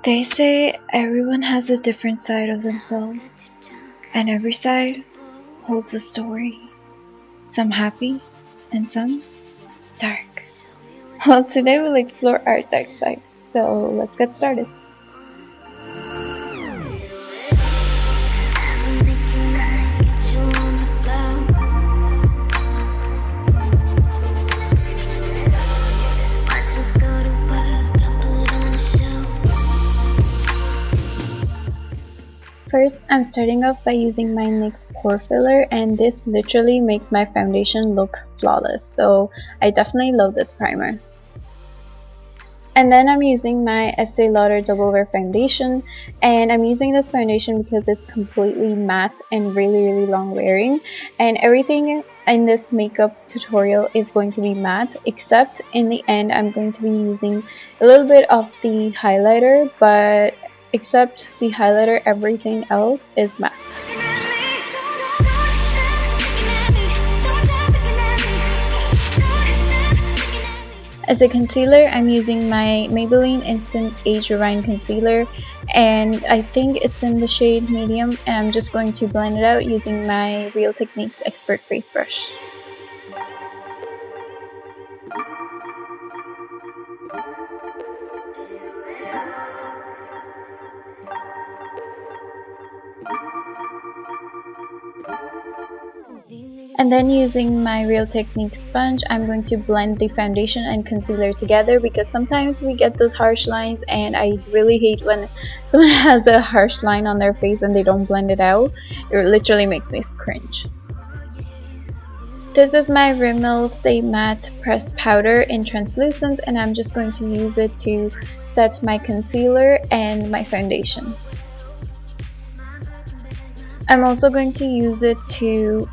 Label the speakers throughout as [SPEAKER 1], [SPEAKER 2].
[SPEAKER 1] They say everyone has a different side of themselves, and every side holds a story. Some happy and some dark. Well, today we'll explore our dark side, so let's get started. First, I'm starting off by using my NYX pore filler, and this literally makes my foundation look flawless, so I definitely love this primer. And then I'm using my Estee Lauder Double Wear Foundation, and I'm using this foundation because it's completely matte and really long wearing, and everything in this makeup tutorial is going to be matte, except in the end I'm going to be using a little bit of the highlighter, but except the highlighter, everything else is matte. As a concealer, I'm using my Maybelline Instant Age Rewind Concealer, and I think it's in the shade medium, and I'm just going to blend it out using my Real Techniques Expert Face Brush. And then using my Real Techniques sponge, I'm going to blend the foundation and concealer together, because sometimes we get those harsh lines, and I really hate when someone has a harsh line on their face and they don't blend it out. It literally makes me cringe. This is my Rimmel Stay Matte Pressed Powder in translucent, and I'm just going to use it to set my concealer and my foundation. I'm also going to use it to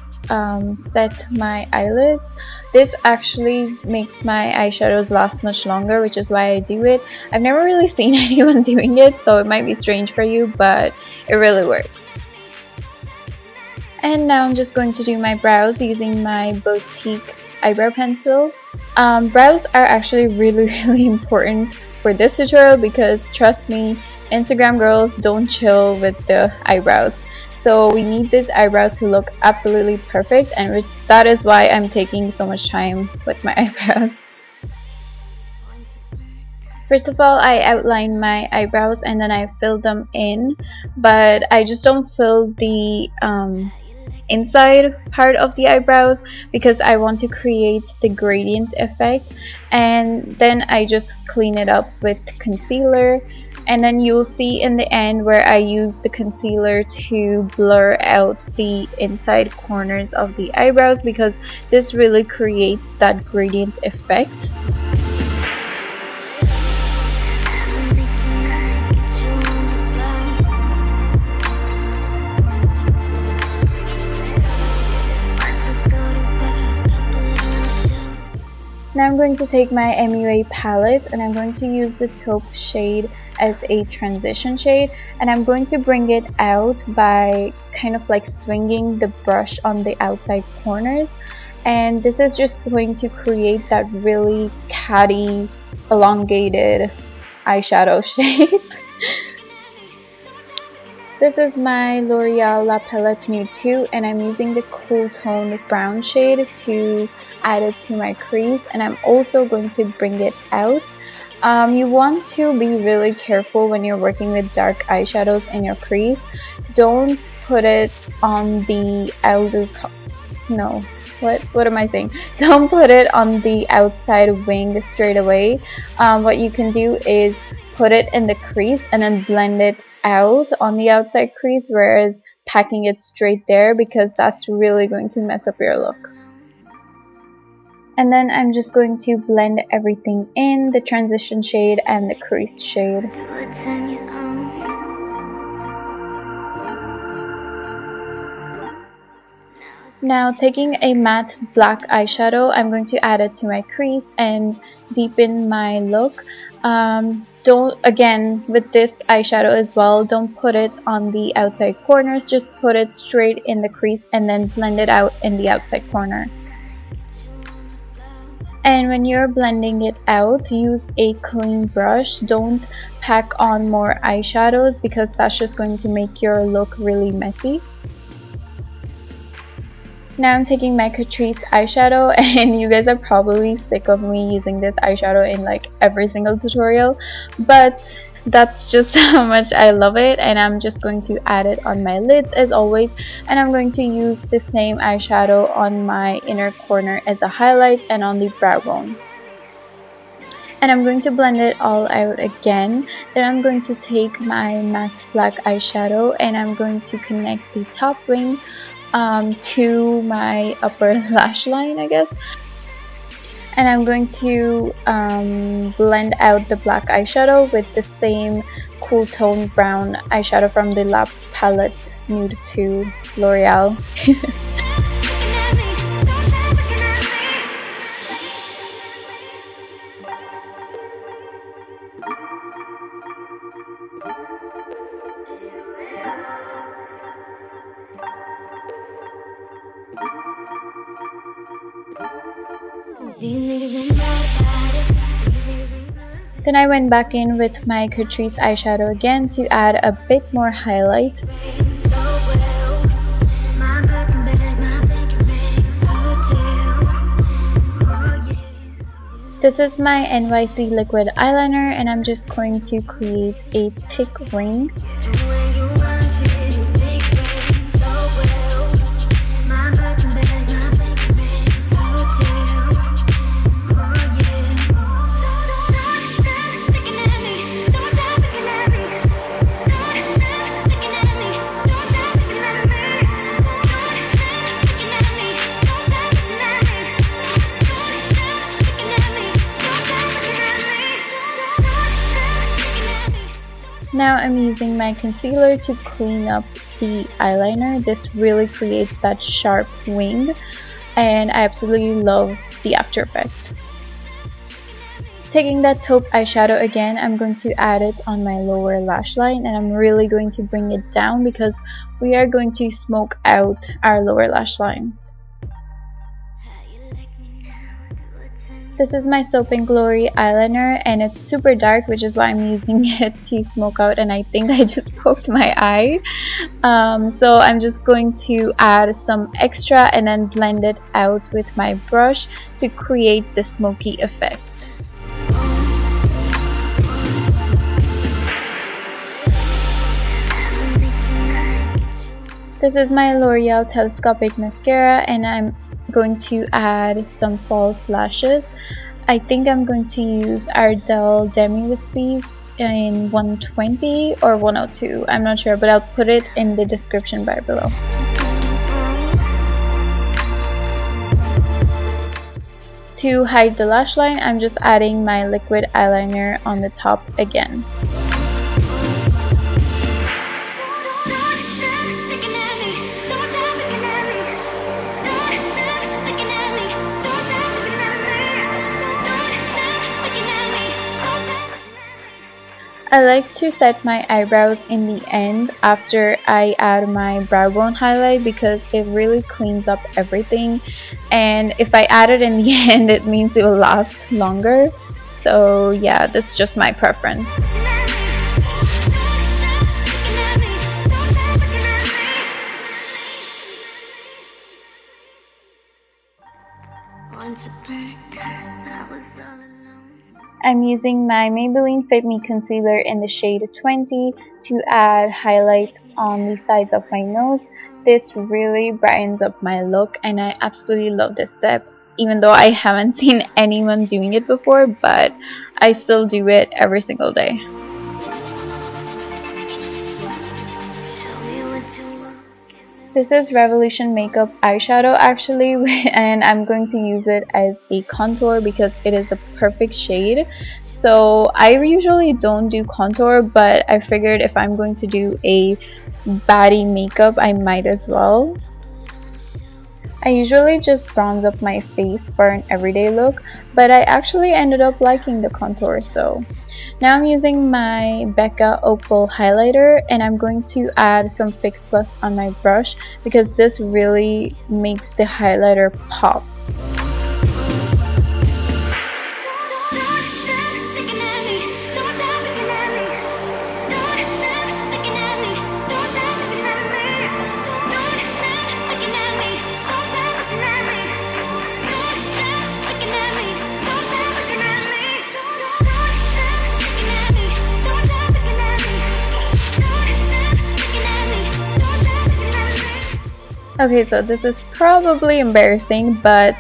[SPEAKER 1] set my eyelids. This actually makes my eyeshadows last much longer, which is why I do it. I've never really seen anyone doing it, so it might be strange for you, but it really works. And now I'm just going to do my brows using my Beautique Eyebrow pencil. Brows are actually really important for this tutorial, because trust me, Instagram girls don't chill with the eyebrows. So we need these eyebrows to look absolutely perfect, and that is why I'm taking so much time with my eyebrows. First of all, I outline my eyebrows and then I fill them in, but I just don't fill the inside part of the eyebrows because I want to create the gradient effect, and then I just clean it up with concealer. And then you'll see in the end where I use the concealer to blur out the inside corners of the eyebrows, because this really creates that gradient effect. Now I'm going to take my MUA palette, and I'm going to use the taupe shade as a transition shade, and I'm going to bring it out by kind of like swinging the brush on the outside corners, and this is just going to create that really catty, elongated eyeshadow shape. This is my L'Oreal La Palette Nude 2, and I'm using the cool toned brown shade to add it to my crease, and I'm also going to bring it out. You want to be really careful when you're working with dark eyeshadows in your crease. Don't put it on the outer, no, what am I saying? Don't put it on the outside wing straight away. What you can do is put it in the crease and then blend it out on the outside crease, whereas packing it straight there, because that's really going to mess up your look. And then I'm just going to blend everything in, the transition shade and the crease shade. Now taking a matte black eyeshadow, I'm going to add it to my crease and deepen my look. Again, with this eyeshadow as well, don't put it on the outside corners, just put it straight in the crease and then blend it out in the outside corner. And when you're blending it out, use a clean brush. Don't pack on more eyeshadows because that's just going to make your look really messy. Now I'm taking my Catrice eyeshadow, and you guys are probably sick of me using this eyeshadow in like every single tutorial, but that's just how much I love it. And I'm just going to add it on my lids as always, and I'm going to use the same eyeshadow on my inner corner as a highlight and on the brow bone. And I'm going to blend it all out again. Then I'm going to take my matte black eyeshadow and I'm going to connect the top wing to my upper lash line, I guess. And I'm going to blend out the black eyeshadow with the same cool tone brown eyeshadow from the La Palette Nude 2 L'Oreal. Then I went back in with my Catrice eyeshadow again to add a bit more highlight. This is my NYC liquid eyeliner, and I'm just going to create a thick ring. Now I'm using my concealer to clean up the eyeliner. This really creates that sharp wing, and I absolutely love the after effect. Taking that taupe eyeshadow again, I'm going to add it on my lower lash line, and I'm really going to bring it down because we are going to smoke out our lower lash line. This is my Soap and Glory eyeliner, and it's super dark, which is why I'm using it to smoke out, and I think I just poked my eye. So I'm just going to add some extra and then blend it out with my brush to create the smoky effect. This is my L'Oreal Telescopic Mascara, and I'm going to add some false lashes. I think I'm going to use Ardell Demi Wispies in 120 or 102. I'm not sure, but I'll put it in the description bar below. To hide the lash line, I'm just adding my liquid eyeliner on the top again. I like to set my eyebrows in the end after I add my brow bone highlight because it really cleans up everything, and if I add it in the end it means it will last longer. So yeah, that's just my preference. I'm using my Maybelline Fit Me Concealer in the shade 20 to add highlight on the sides of my nose. This really brightens up my look, and I absolutely love this step, even though I haven't seen anyone doing it before, but I still do it every single day. This is Revolution Makeup eyeshadow actually, and I'm going to use it as a contour because it is the perfect shade. So I usually don't do contour, but I figured if I'm going to do a baddie makeup, I might as well. I usually just bronze up my face for an everyday look, but I actually ended up liking the contour. So now I'm using my Becca Opal highlighter, and I'm going to add some Fix Plus on my brush because this really makes the highlighter pop. Okay, so this is probably embarrassing, but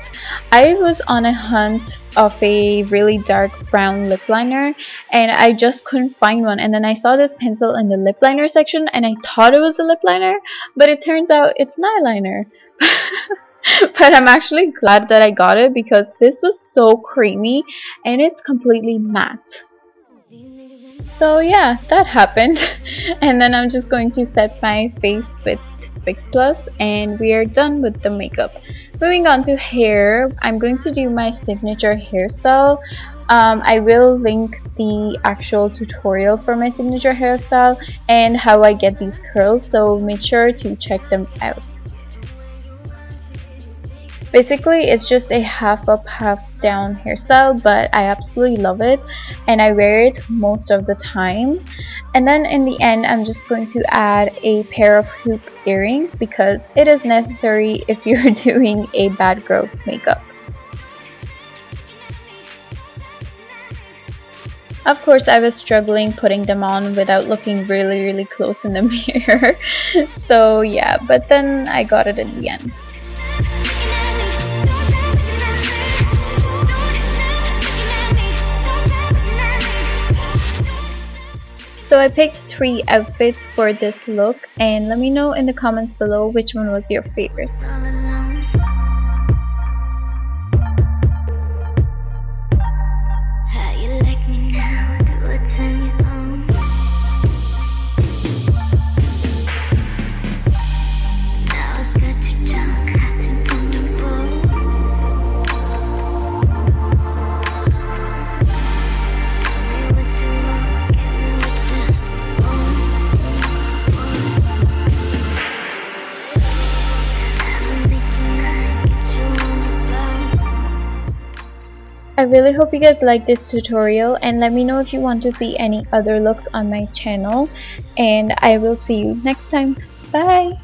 [SPEAKER 1] I was on a hunt of a really dark brown lip liner and I just couldn't find one, and then I saw this pencil in the lip liner section and I thought it was a lip liner, but it turns out it's an eyeliner. But I'm actually glad that I got it because this was so creamy and it's completely matte. So yeah, that happened. And then I'm just going to set my face with Fix Plus and we are done with the makeup. Moving on to hair, I'm going to do my signature hairstyle. I will link the actual tutorial for my signature hairstyle and how I get these curls, so make sure to check them out. Basically, it's just a half up, half down hairstyle, but I absolutely love it and I wear it most of the time. And then in the end, I'm just going to add a pair of hoop earrings because it is necessary if you're doing a bad girl makeup. Of course, I was struggling putting them on without looking really close in the mirror. So yeah, but then I got it in the end. So I picked 3 outfits for this look, and let me know in the comments below which one was your favorite. I really hope you guys like this tutorial and let me know if you want to see any other looks on my channel, and I will see you next time. Bye!